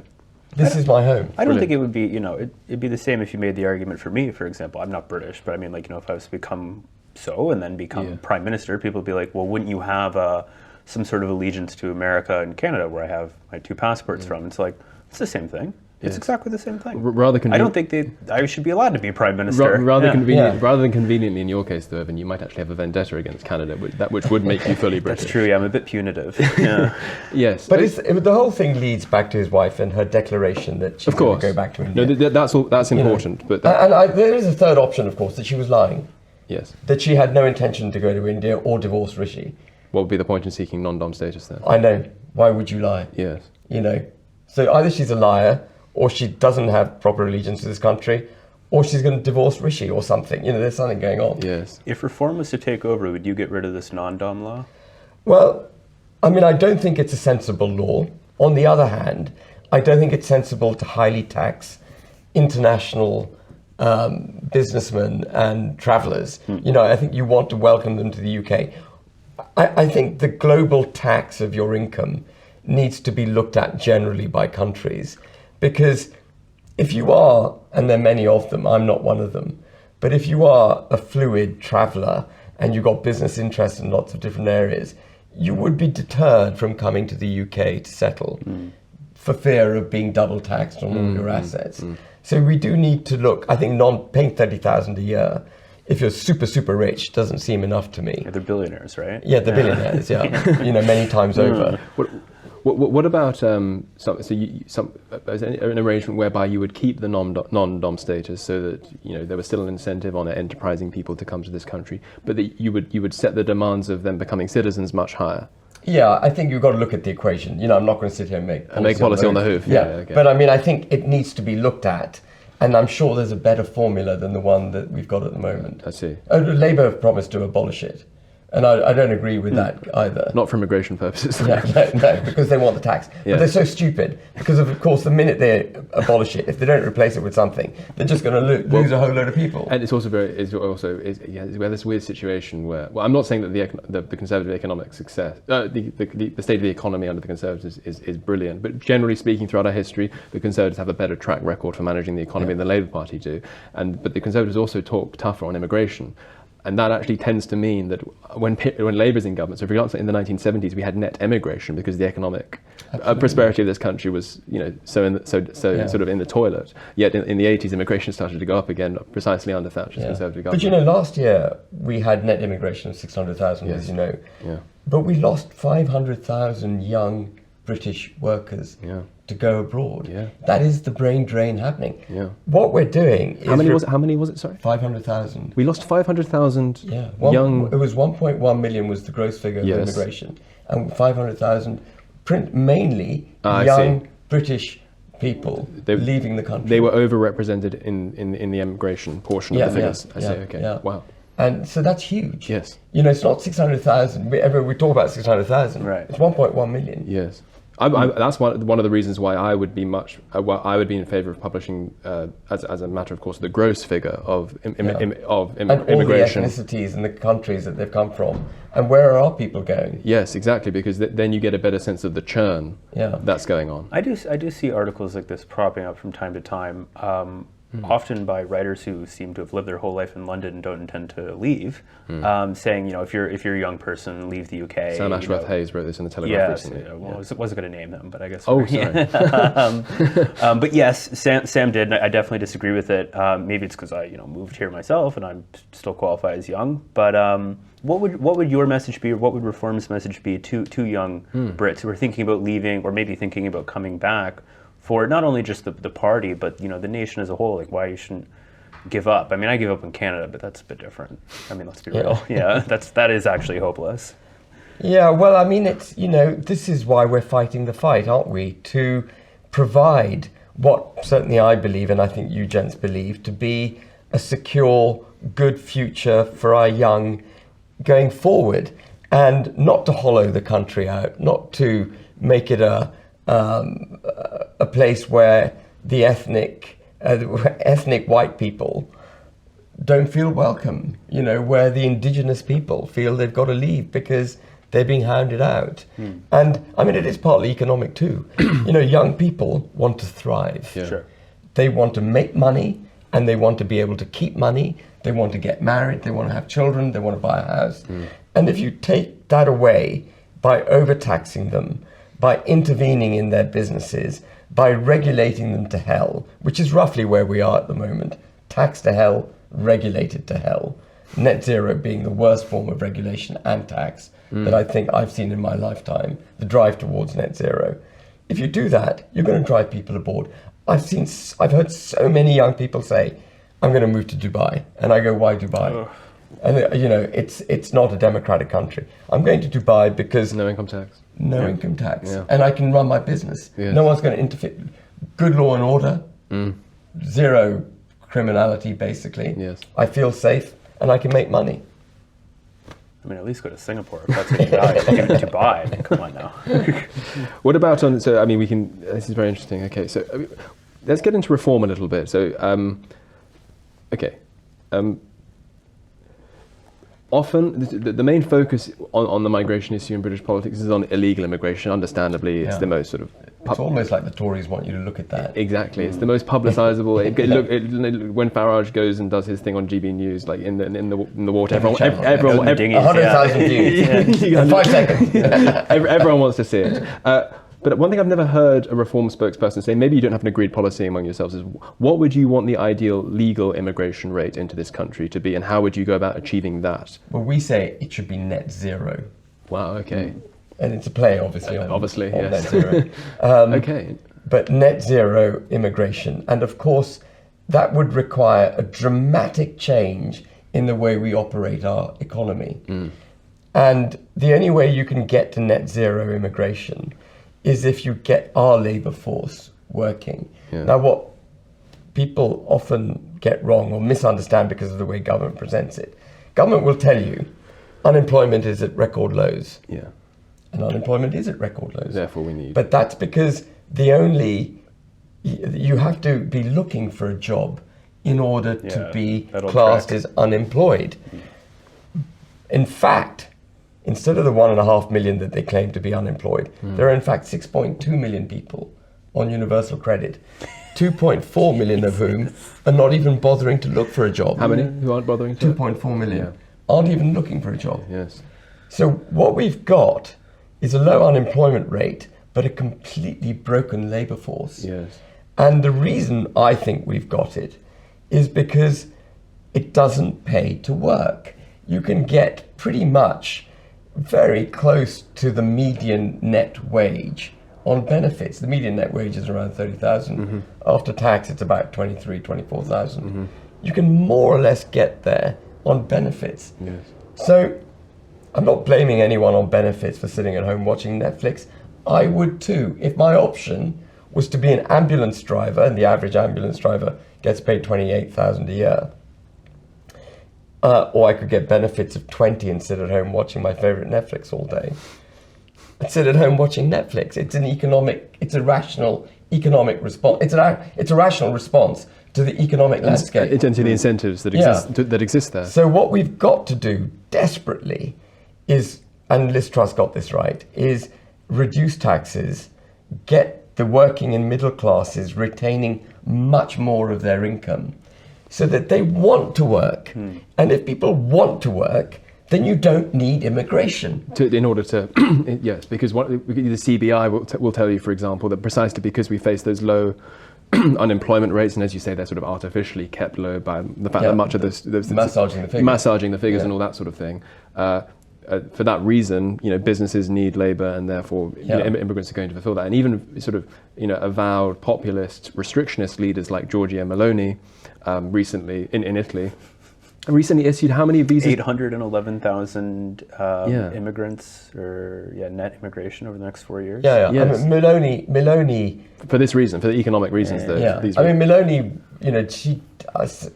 This is my home. I don't think it would be, it'd be the same if you made the argument for me, for example. I'm not British, but I mean, if I was to become so and then become prime minister, people would be like, well, wouldn't you have some sort of allegiance to America and Canada, where I have my 2 passports from? It's like, it's the same thing. It's exactly the same thing. I don't think I should be allowed to be prime minister. Rather than conveniently in your case, though, Evan, you might actually have a vendetta against Canada, which would make you fully British. That's true. Yeah, I'm a bit punitive. Yeah. Yes, but the whole thing leads back to his wife and her declaration that she's going to go back to India. No, that's important. But there is a third option, of course, that she was lying. Yes. That she had no intention to go to India or divorce Rishi. What would be the point in seeking non-dom status then? I know. Why would you lie? Yes. So either she's a liar, or she doesn't have proper allegiance to this country, or she's going to divorce Rishi or something. There's something going on. Yes. If reform was to take over, would you get rid of this non-dom law? Well, I don't think it's a sensible law. On the other hand, I don't think it's sensible to highly tax international businessmen and travellers. I think you want to welcome them to the UK. I think the global tax of your income needs to be looked at generally by countries. Because if you are, and there are many of them, I'm not one of them, but if you are a fluid traveller and you've got business interests in lots of different areas, you would be deterred from coming to the UK to settle for fear of being double taxed on all your assets. So we do need to look, I think paying $30,000 a year, if you're super, super rich, doesn't seem enough to me. Yeah, they're billionaires, right? Yeah, they're billionaires, many times over. What about an arrangement whereby you would keep the non-dom status, so that there was still an incentive on enterprising people to come to this country, but that you would set the demands of them becoming citizens much higher? Yeah, I think you've got to look at the equation. I'm not going to sit here and make policy on the hoof. Yeah, okay. But I think it needs to be looked at, and I'm sure there's a better formula than the one that we've got at the moment. I see. Labour have promised to abolish it. And I don't agree with that either. Not for immigration purposes. No, because they want the tax. Yeah. But they're so stupid, because of course the minute they abolish it, if they don't replace it with something, they're just going to lose a whole load of people. And it's also we have this weird situation where, I'm not saying that the Conservative economic success, the state of the economy under the Conservatives is brilliant, but generally speaking, throughout our history, the Conservatives have a better track record for managing the economy than the Labour Party do. But the Conservatives also talk tougher on immigration. And that actually tends to mean that when Labour's in government, so for example, in the 1970s, we had net emigration because the economic prosperity of this country was, sort of in the toilet. Yet in the 80s, immigration started to go up again, precisely under Thatcher's Conservative government. But last year we had net immigration of 600,000, as you know. Yeah. But we lost 500,000 young British workers to go abroad. Yeah. That is the brain drain happening. Yeah. What we're doing is... How many was it, sorry? 500,000. We lost 500,000 young... It was 1.1 million was the gross figure of immigration. And 500,000, mainly young British people leaving the country. They were overrepresented in the immigration portion of the figures. I see, okay. Yeah. Wow. And so that's huge. Yes. It's not 600,000. We talk about 600,000. Right. It's 1.1 million. Yes. That's one of the reasons why I would be in favour of publishing, as a matter of course, the gross figure of immigration. And all the ethnicities and the countries that they've come from. And where are our people going? Yes, exactly, because then you get a better sense of the churn that's going on. I do see articles like this propping up from time to time. Often by writers who seem to have lived their whole life in London and don't intend to leave, saying, if you're a young person, leave the UK. Sam Ashworth Hayes wrote this in the Telegraph recently. I wasn't going to name them, but I guess. Oh, sorry. But yes, Sam did, and I definitely disagree with it. Maybe it's because I moved here myself and I'm still qualify as young. But what would your message be, or what would Reform's message be to young Brits who are thinking about leaving, or maybe thinking about coming back, for not only just the party, but the nation as a whole, like why you shouldn't give up? I mean, I give up in Canada, but that's a bit different. I mean, let's be real. Yeah, that is actually hopeless. Yeah, well, I mean, it's this is why we're fighting the fight, aren't we? To provide what certainly I believe, and I think you gents believe, to be a secure, good future for our young going forward, and not to hollow the country out, not to make it a place where the ethnic white people don't feel welcome, where the indigenous people feel they've got to leave because they're being hounded out. And I mean, it is partly economic too. Young people want to thrive. Yeah. Sure. They want to make money, and they want to be able to keep money they want to get married, they want to have children, they want to buy a house. And if you take that away by overtaxing them, by intervening in their businesses, by regulating them to hell, which is roughly where we are at the moment, tax to hell, regulated to hell, net zero being the worst form of regulation and tax that I think I've seen in my lifetime, the drive towards net zero. If you do that, you're going to drive people aboard. I've heard so many young people say, I'm going to move to Dubai. And I go, why Dubai? Ugh. And it's not a democratic country. I'm going to Dubai because No income tax. no income tax, Yeah. and I can run my business. Yes. No one's going to interfere. Good law and order, zero criminality, basically. Yes. I feel safe, and I can make money. I mean, at least go to Singapore if that's what you got. Dubai, I mean, come on now. What about this is very interesting. Okay, so let's get into reform a little bit. So, often the main focus on the migration issue in British politics is on illegal immigration. Understandably, it's the most sort of... It's almost like the Tories want you to look at that. Exactly, it's the most publicisable. When Farage goes and does his thing on GB News, like in the water, everyone 100,000 views in 5 seconds. Everyone wants to see it. But one thing I've never heard a reform spokesperson say, maybe you don't have an agreed policy among yourselves, is what would you want the ideal legal immigration rate into this country to be, and how would you go about achieving that? Well, we say it should be net zero. Wow, okay. And it's a play, obviously. On net yes. zero. Okay. But net zero immigration. And of course, that would require a dramatic change in the way we operate our economy. And the only way you can get to net zero immigration is if you get our labour force working. Yeah. Now, what people often get wrong or misunderstand because of the way government presents it, government will tell you unemployment is at record lows. Yeah. And unemployment is at record lows. Therefore, we need. But that's because you have to be looking for a job in order to be classed as unemployed. In fact, instead of the 1.5 million that they claim to be unemployed, there are in fact 6.2 million people on universal credit, 2.4 million of whom are not even bothering to look for a job. How many who aren't bothering to? 2.4 million aren't even looking for a job. Yes. So what we've got is a low unemployment rate, but a completely broken labour force. Yes. And the reason I think we've got it is because it doesn't pay to work. You can get pretty much very close to the median net wage on benefits. The median net wage is around 30,000. After tax, it's about 23, 24,000. You can more or less get there on benefits. Yes. So I'm not blaming anyone on benefits for sitting at home watching Netflix. I would too. If my option was to be an ambulance driver, and the average ambulance driver gets paid 28,000 a year, or I could get benefits of 20 and sit at home watching my favorite Netflix all day. I'd sit at home watching Netflix. It's a rational economic response. It's a rational response to the economic landscape. And to the incentives that exist there. So what we've got to do desperately is, and Liz Truss got this right, is reduce taxes, get the working and middle classes retaining much more of their income so that they want to work. And if people want to work, then you don't need immigration. In order to, yes, because the CBI will tell you, for example, that precisely because we face those low unemployment rates, and as you say, they're sort of artificially kept low by the fact that much of those massaging the figures and all that sort of thing. For that reason, businesses need labour, and therefore immigrants are going to fulfil that. And even sort of avowed populist restrictionist leaders like Giorgia Meloni recently in Italy recently issued how many visas? 811,000 immigrants, or net immigration over the next 4 years. Yes. I mean, Meloni. For this reason, for the economic reasons. Meloni. She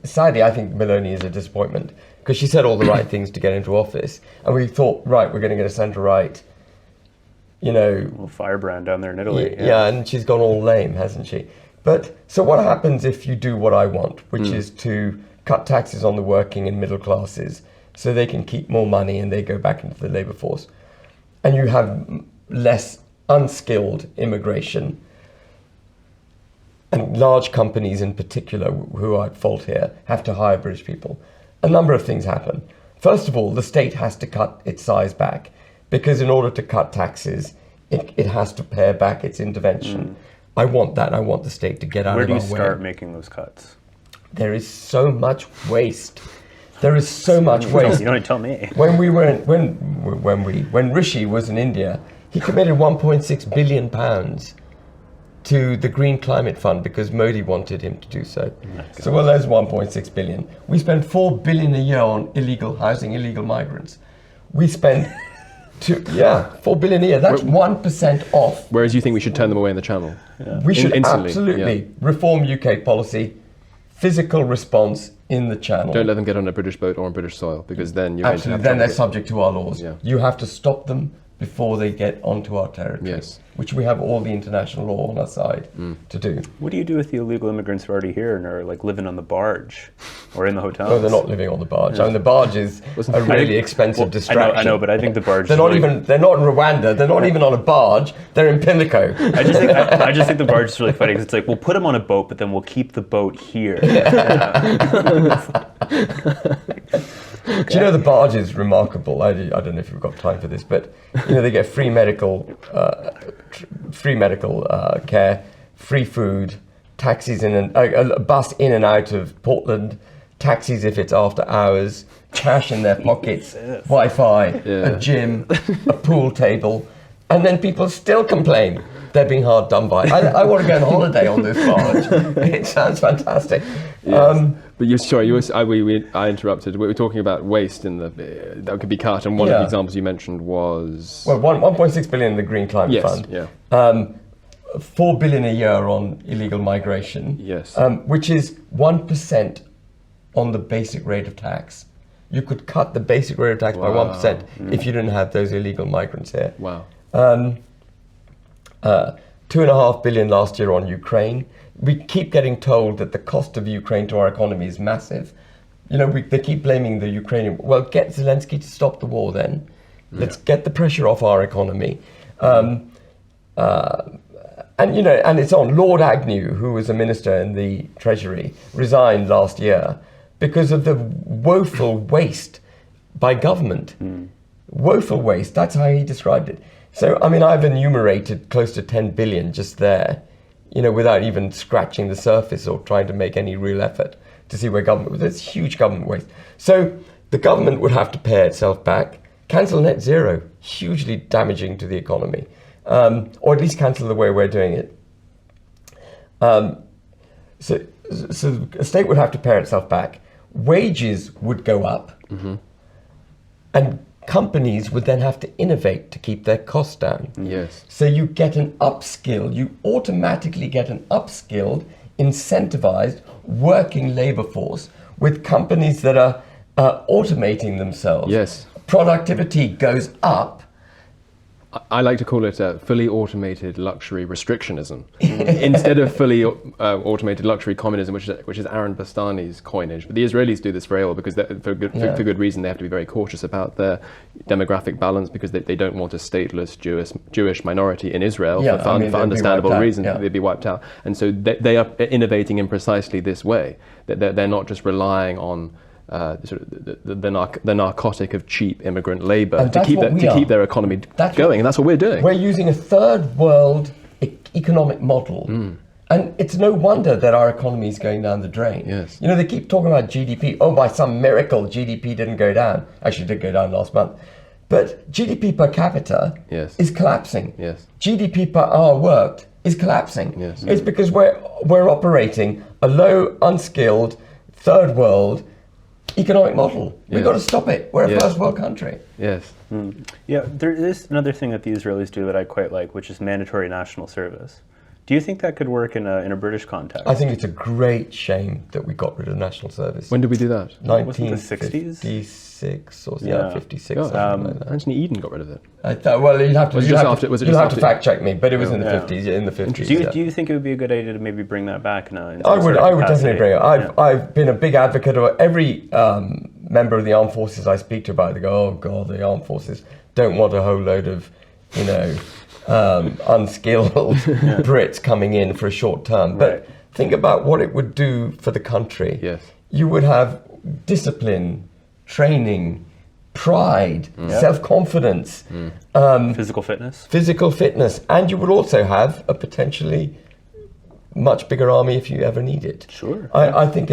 sadly, I think Meloni is a disappointment because she said all the right things to get into office, and we thought, right, we're going to get a centre-right. Little firebrand down there in Italy. And she's gone all lame, hasn't she? But so what happens if you do what I want, which is to cut taxes on the working and middle classes so they can keep more money and they go back into the labour force, and you have less unskilled immigration, and large companies in particular who are at fault here have to hire British people. a number of things happen. First of all, the state has to cut its size back, because in order to cut taxes, it has to pare back its intervention. I want that. I want the state to get out of our way. Where do you start making those cuts? There is so much waste. There is so much waste. You don't tell me. When Rishi was in India, he committed 1.6 billion pounds to the Green Climate Fund because Modi wanted him to do so. So, well, there's 1.6 billion. We spend 4 billion a year on illegal housing, illegal migrants. We spend 4 billion a year. That's 1% off. Whereas you think we should turn them away in the Channel. Yeah. We should absolutely reform UK policy, physical response in the Channel. Don't let them get on a British boat or on British soil, because then you're going to have then they're subject to our laws. Yeah. You have to stop them before they get onto our territory, which we have all the international law on our side to do. What do you do with the illegal immigrants who are already here and are like living on the barge or in the hotels? No, they're not living on the barge. I mean, the barge is a really expensive distraction. I know, but I think the barge. They're not in Rwanda. They're not even on a barge. They're in Pimlico. I just think the barge is really funny because it's like, we'll put them on a boat, but then we'll keep the boat here. Do you know the barge is remarkable? I don't know if you've got time for this, but they get free medical care, free food, taxis a bus in and out of Portland, taxis if it's after hours, cash in their pockets, Wi-Fi, a gym, a pool table, and then people still complain they're being hard done by. I want to go on holiday on this barge. It sounds fantastic. Yes. But I interrupted. We were talking about waste that could be cut, and one of the examples you mentioned was 1.6 billion in the Green Climate Fund. Yeah. 4 billion a year on illegal migration. Yes. Which is 1% on the basic rate of tax. You could cut the basic rate of tax by 1% if you didn't have those illegal migrants here. Wow. 2.5 billion last year on Ukraine. We keep getting told that the cost of Ukraine to our economy is massive. They keep blaming the Ukrainian. Well, get Zelensky to stop the war then. Let's get the pressure off our economy. And it's on. Lord Agnew, who was a minister in the Treasury, resigned last year because of the woeful waste by government. Woeful waste, that's how he described it. So, I've enumerated close to 10 billion just there, without even scratching the surface or trying to make any real effort to see where there's huge government waste. So the government would have to pay itself back, cancel net zero, hugely damaging to the economy, or at least cancel the way we're doing it. So a state would have to pay itself back. Wages would go up, and companies would then have to innovate to keep their costs down. Yes. So you get an upskill. You automatically get an upskilled, incentivized working labor force with companies that are automating themselves. Yes. Productivity goes up. I like to call it fully automated luxury restrictionism instead of fully automated luxury communism, which is Aaron Bastani's coinage. But the Israelis do this very well because for good reason. They have to be very cautious about their demographic balance because they don't want a stateless Jewish minority in Israel for understandable reasons. They'd be wiped out, and so they are innovating in precisely this way. That they're not just relying on the narcotic of cheap immigrant labour to keep their economy going, and that's what we're doing. We're using a third world economic model, and it's no wonder that our economy is going down the drain. Yes. They keep talking about GDP. Oh, by some miracle, GDP didn't go down. Actually, it did go down last month, but GDP per capita is collapsing. Yes. GDP per hour worked is collapsing. Yes. It's because we're operating a low, unskilled, third world economic model. We've got to stop it. We're a first world country. Yes. Yeah, there is another thing that the Israelis do that I quite like, which is mandatory national service. Do you think that could work in a British context? I think it's a great shame that we got rid of national service. When did we do that? 1956 or 56. Something like that. Anthony Eden got rid of it. I thought, well, you'll have to fact check me, but it was in the 50s. Yeah, in the 50s. Do you think it would be a good idea to maybe bring that back? I would definitely bring it. I've been a big advocate of every member of the armed forces I speak to about it. They go, oh God, the armed forces don't want a whole load of, unskilled Brits coming in for a short term. But think about what it would do for the country. Yes. You would have discipline, training, pride, self-confidence, physical fitness, and you would also have a potentially much bigger army if you ever need it. Sure. I think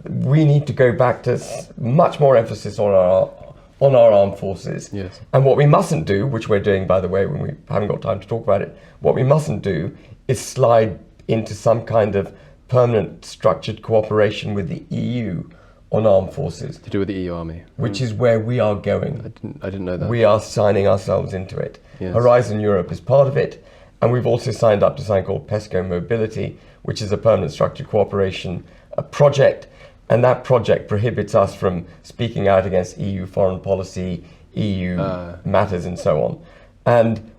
we need to go back to much more emphasis on our armed forces. Yes. And what we mustn't do, which we're doing, by the way, when we haven't got time to talk about it, what we mustn't do is slide into some kind of permanent structured cooperation with the EU on armed forces. To do with the EU army. Which is where we are going. I didn't know that. We are signing ourselves into it. Yes. Horizon Europe is part of it, and we've also signed up to something called PESCO Mobility, which is a permanent structured cooperation project, and that project prohibits us from speaking out against EU foreign policy, EU matters and so on. And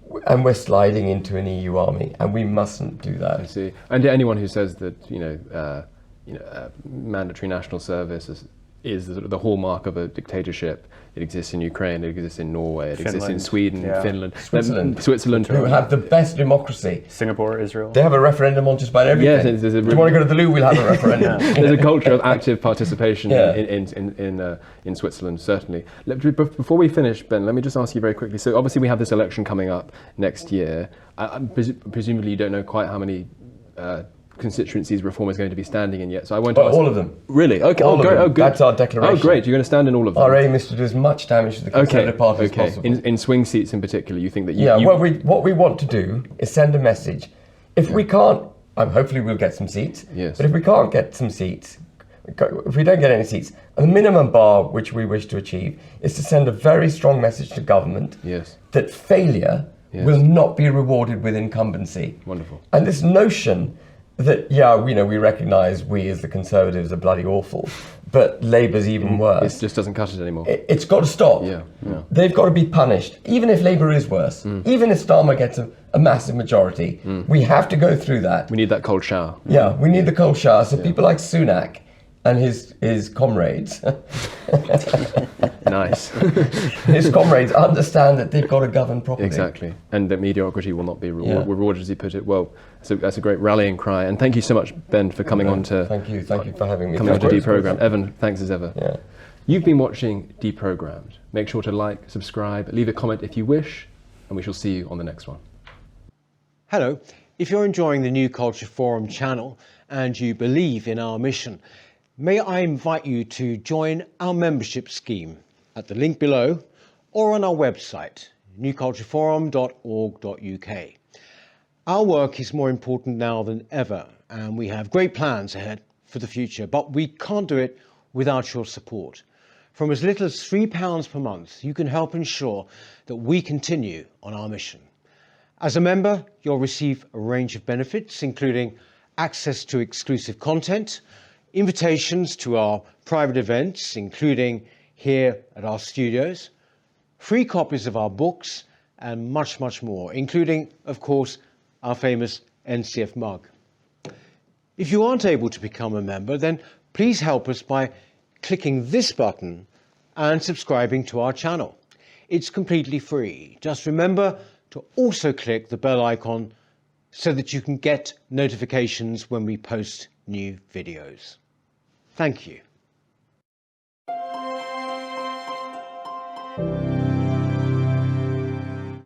we're sliding into an EU army, and we mustn't do that. I see. And anyone who says that mandatory national service is the hallmark of a dictatorship. It exists in Ukraine, it exists in Norway, it exists in Sweden, Finland, Switzerland, who have the best democracy. Singapore, Israel. They have a referendum on just about everything. Yes, do you want to go to the loo? We'll have a referendum. There's a culture of active participation in Switzerland, certainly. Before we finish, Ben, let me just ask you very quickly. So obviously we have this election coming up next year. Presumably you don't know quite how many constituencies Reform is going to be standing in yet, so I won't ask. All of them. Really? Okay. All of them. Oh, good. That's our declaration. Oh, great. You're going to stand in all of them. Our aim is to do as much damage to the Conservative Party as possible. In swing seats in particular, you think that you... what we want to do is send a message. If we can't, hopefully we'll get some seats, yes. But if we can't get some seats, if we don't get any seats, the minimum bar which we wish to achieve is to send a very strong message to government that failure will not be rewarded with incumbency. Wonderful. And this notion that, we recognise we as the Conservatives are bloody awful, but Labour's even worse. It just doesn't cut it anymore. It's got to stop. Yeah. They've got to be punished. Even if Labour is worse, even if Starmer gets a massive majority, we have to go through that. We need that cold shower. Yeah, we need the cold shower. So people like Sunak and his comrades. Nice. His comrades understand that they've got to govern properly. Exactly. And that mediocrity will not be rewarded, as he put it. Well, so that's a great rallying cry. And thank you so much, Ben, for coming on to... Thank you for having me. Coming on to Deprogrammed. Evan, thanks as ever. Yeah. You've been watching Deprogrammed. Make sure to like, subscribe, leave a comment if you wish, and we shall see you on the next one. Hello. If you're enjoying the New Culture Forum channel and you believe in our mission, may I invite you to join our membership scheme at the link below or on our website, newcultureforum.org.uk. Our work is more important now than ever, and we have great plans ahead for the future, but we can't do it without your support. From as little as £3 per month, you can help ensure that we continue on our mission. As a member, you'll receive a range of benefits, including access to exclusive content, invitations to our private events, including here at our studios, free copies of our books, and much, much more, including, of course, our famous NCF mug. If you aren't able to become a member, then please help us by clicking this button and subscribing to our channel. It's completely free. Just remember to also click the bell icon so that you can get notifications when we post new videos. Thank you.